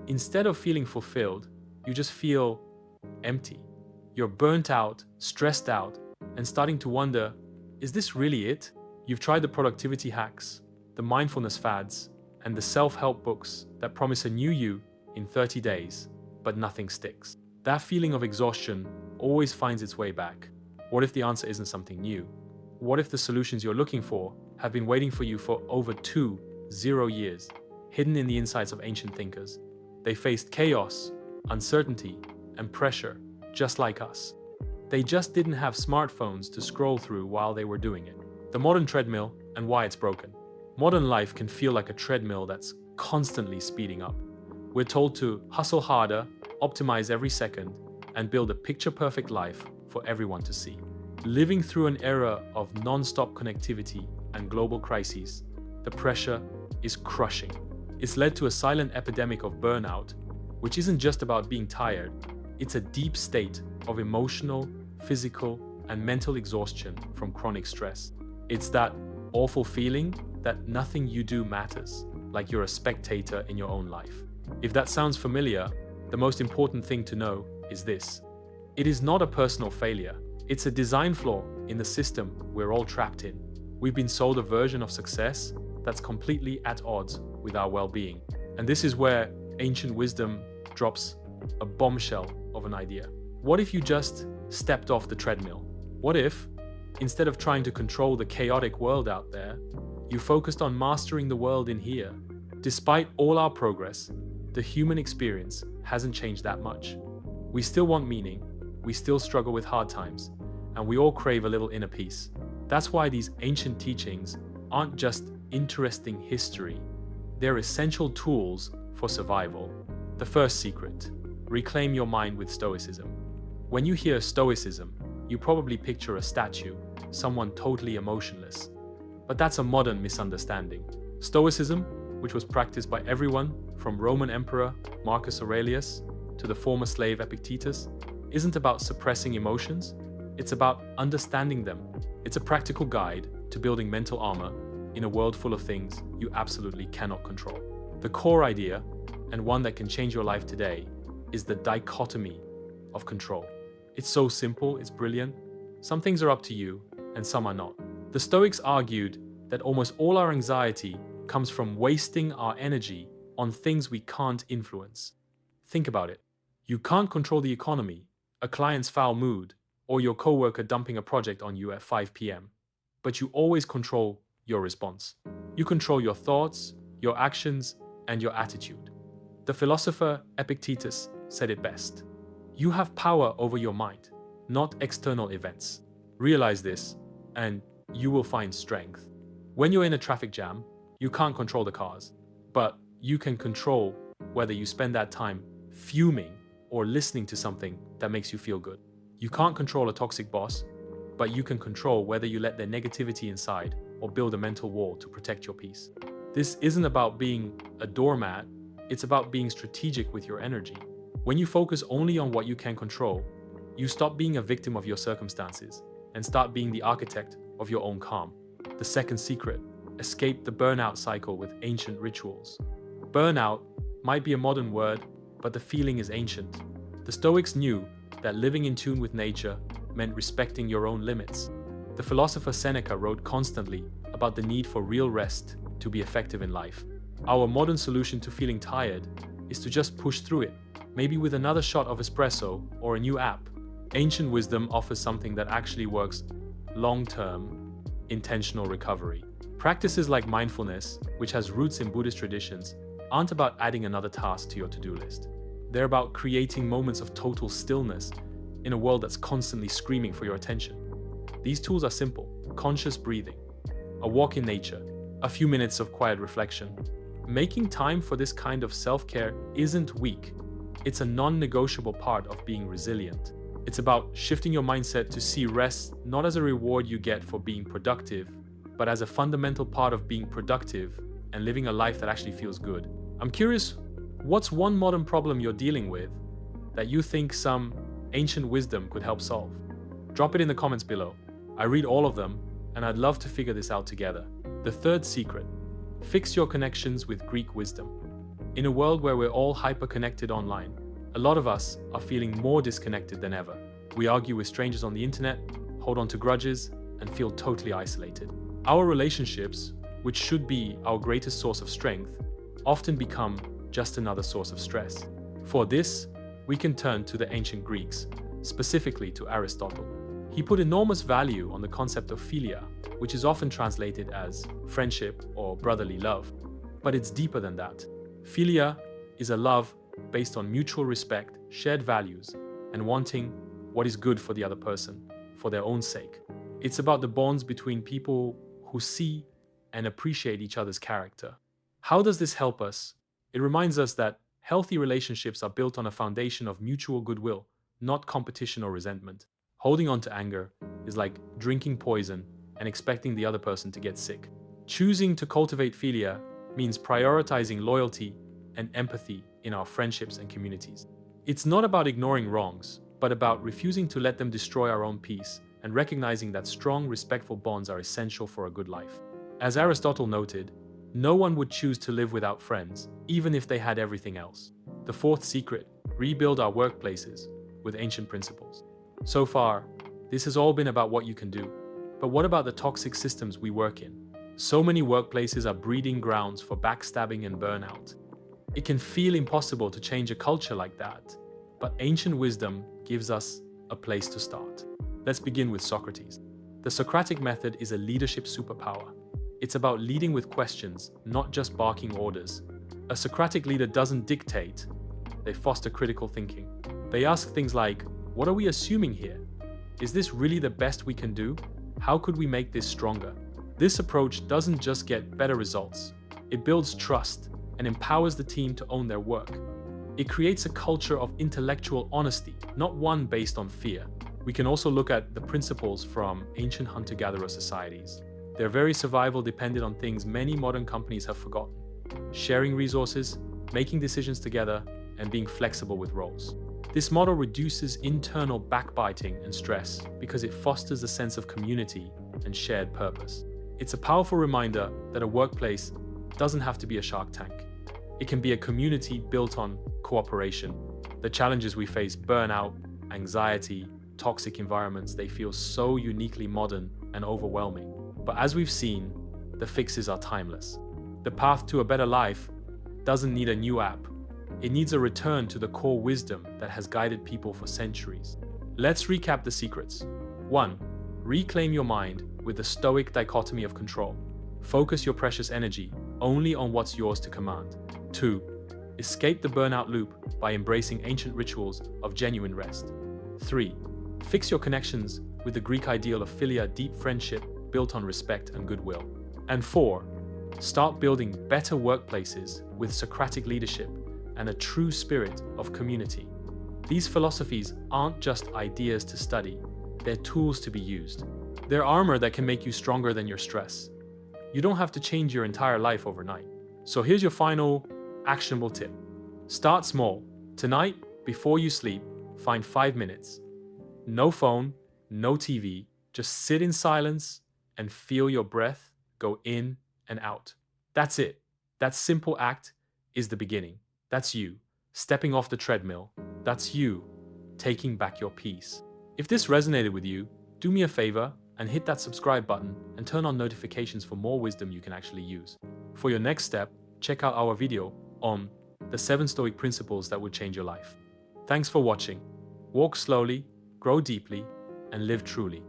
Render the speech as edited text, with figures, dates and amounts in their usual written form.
Instead of feeling fulfilled, you just feel empty. You're burnt out, stressed out, and starting to wonder, is this really it? You've tried the productivity hacks, the mindfulness fads, and the self-help books that promise a new you in 30 days, but nothing sticks. That feeling of exhaustion always finds its way back. What if the answer isn't something new? What if the solutions you're looking for have been waiting for you for over 20 years, hidden in the insights of ancient thinkers? They faced chaos, uncertainty, and pressure just like us. They just didn't have smartphones to scroll through while they were doing it. The modern treadmill and why it's broken. Modern life can feel like a treadmill that's constantly speeding up. We're told to hustle harder, optimize every second, and build a picture-perfect life for everyone to see. Living through an era of non-stop connectivity and global crises, the pressure is crushing. It's led to a silent epidemic of burnout, which isn't just about being tired. It's a deep state of emotional, physical, and mental exhaustion from chronic stress. It's that awful feeling that nothing you do matters, like you're a spectator in your own life. If that sounds familiar, the most important thing to know is this. It is not a personal failure. It's a design flaw in the system we're all trapped in. We've been sold a version of success that's completely at odds with our well-being. And this is where ancient wisdom drops a bombshell of an idea. What if you just stepped off the treadmill? What if, instead of trying to control the chaotic world out there, you focused on mastering the world in here? Despite all our progress, the human experience hasn't changed that much. We still want meaning, we still struggle with hard times, and we all crave a little inner peace. That's why these ancient teachings aren't just interesting history, they're essential tools for survival. The first secret: reclaim your mind with stoicism. When you hear stoicism, you probably picture a statue, someone totally emotionless. But that's a modern misunderstanding. Stoicism, which was practiced by everyone from Roman Emperor Marcus Aurelius to the former slave Epictetus, isn't about suppressing emotions, it's about understanding them. It's a practical guide to building mental armor in a world full of things you absolutely cannot control. The core idea, and one that can change your life today, is the dichotomy of control. It's so simple, it's brilliant. Some things are up to you, and some are not. The Stoics argued that almost all our anxiety comes from wasting our energy on things we can't influence. Think about it. You can't control the economy, a client's foul mood, or your coworker dumping a project on you at 5 p.m. But you always control your response. You control your thoughts, your actions, and your attitude. The philosopher Epictetus said it best. You have power over your mind, not external events. Realize this, and you will find strength. When you're in a traffic jam, you can't control the cars, but you can control whether you spend that time fuming or listening to something that makes you feel good. You can't control a toxic boss, but you can control whether you let their negativity inside or build a mental wall to protect your peace. This isn't about being a doormat, it's about being strategic with your energy. When you focus only on what you can control, you stop being a victim of your circumstances and start being the architect of your own calm. The second secret: escape the burnout cycle with ancient rituals. Burnout might be a modern word, but the feeling is ancient. The Stoics knew that living in tune with nature meant respecting your own limits. The philosopher Seneca wrote constantly about the need for real rest to be effective in life. Our modern solution to feeling tired is to just push through it, maybe with another shot of espresso or a new app. Ancient wisdom offers something that actually works long-term: intentional recovery. Practices like mindfulness, which has roots in Buddhist traditions, aren't about adding another task to your to-do list. They're about creating moments of total stillness in a world that's constantly screaming for your attention. These tools are simple: conscious breathing, a walk in nature, a few minutes of quiet reflection. Making time for this kind of self-care isn't weak. It's a non-negotiable part of being resilient. It's about shifting your mindset to see rest not as a reward you get for being productive, but as a fundamental part of being productive and living a life that actually feels good. I'm curious, what's one modern problem you're dealing with that you think some ancient wisdom could help solve? Drop it in the comments below. I read all of them, and I'd love to figure this out together. The third secret: fix your connections with Greek wisdom. In a world where we're all hyper-connected online, a lot of us are feeling more disconnected than ever. We argue with strangers on the internet, hold on to grudges, and feel totally isolated. Our relationships, which should be our greatest source of strength, often become just another source of stress. For this, we can turn to the ancient Greeks, specifically to Aristotle. He put enormous value on the concept of philia, which is often translated as friendship or brotherly love. But it's deeper than that. Philia is a love based on mutual respect, shared values, and wanting what is good for the other person, for their own sake. It's about the bonds between people who see and appreciate each other's character. How does this help us? It reminds us that healthy relationships are built on a foundation of mutual goodwill, not competition or resentment. Holding on to anger is like drinking poison and expecting the other person to get sick. Choosing to cultivate philia means prioritizing loyalty and empathy in our friendships and communities. It's not about ignoring wrongs, but about refusing to let them destroy our own peace and recognizing that strong, respectful bonds are essential for a good life. As Aristotle noted, no one would choose to live without friends, even if they had everything else. The fourth secret: rebuild our workplaces with ancient principles. So far, this has all been about what you can do. But what about the toxic systems we work in? So many workplaces are breeding grounds for backstabbing and burnout. It can feel impossible to change a culture like that, but ancient wisdom gives us a place to start. Let's begin with Socrates. The Socratic method is a leadership superpower. It's about leading with questions, not just barking orders. A Socratic leader doesn't dictate, they foster critical thinking. They ask things like, what are we assuming here? Is this really the best we can do? How could we make this stronger? This approach doesn't just get better results, it builds trust and empowers the team to own their work. It creates a culture of intellectual honesty, not one based on fear. We can also look at the principles from ancient hunter-gatherer societies. Their very survival depended on things many modern companies have forgotten: sharing resources, making decisions together, and being flexible with roles. This model reduces internal backbiting and stress because it fosters a sense of community and shared purpose. It's a powerful reminder that a workplace doesn't have to be a Shark Tank. It can be a community built on cooperation. The challenges we face, burnout, anxiety, toxic environments, they feel so uniquely modern and overwhelming. But as we've seen, the fixes are timeless. The path to a better life doesn't need a new app. It needs a return to the core wisdom that has guided people for centuries. Let's recap the secrets. 1. Reclaim your mind with the stoic dichotomy of control. Focus your precious energy only on what's yours to command. 2. Escape the burnout loop by embracing ancient rituals of genuine rest. 3. Fix your connections with the Greek ideal of philia, deep friendship built on respect and goodwill. And 4. Start building better workplaces with Socratic leadership and a true spirit of community. These philosophies aren't just ideas to study, they're tools to be used. They're armor that can make you stronger than your stress. You don't have to change your entire life overnight. So here's your final actionable tip. Start small. Tonight, before you sleep, find 5 minutes. No phone, no TV, just sit in silence and feel your breath go in and out. That's it. That simple act is the beginning. That's you stepping off the treadmill. That's you taking back your peace. If this resonated with you, do me a favor and hit that subscribe button and turn on notifications for more wisdom you can actually use. For your next step, check out our video on the 7 Stoic principles that would change your life. Thanks for watching. Walk slowly, grow deeply, and live truly.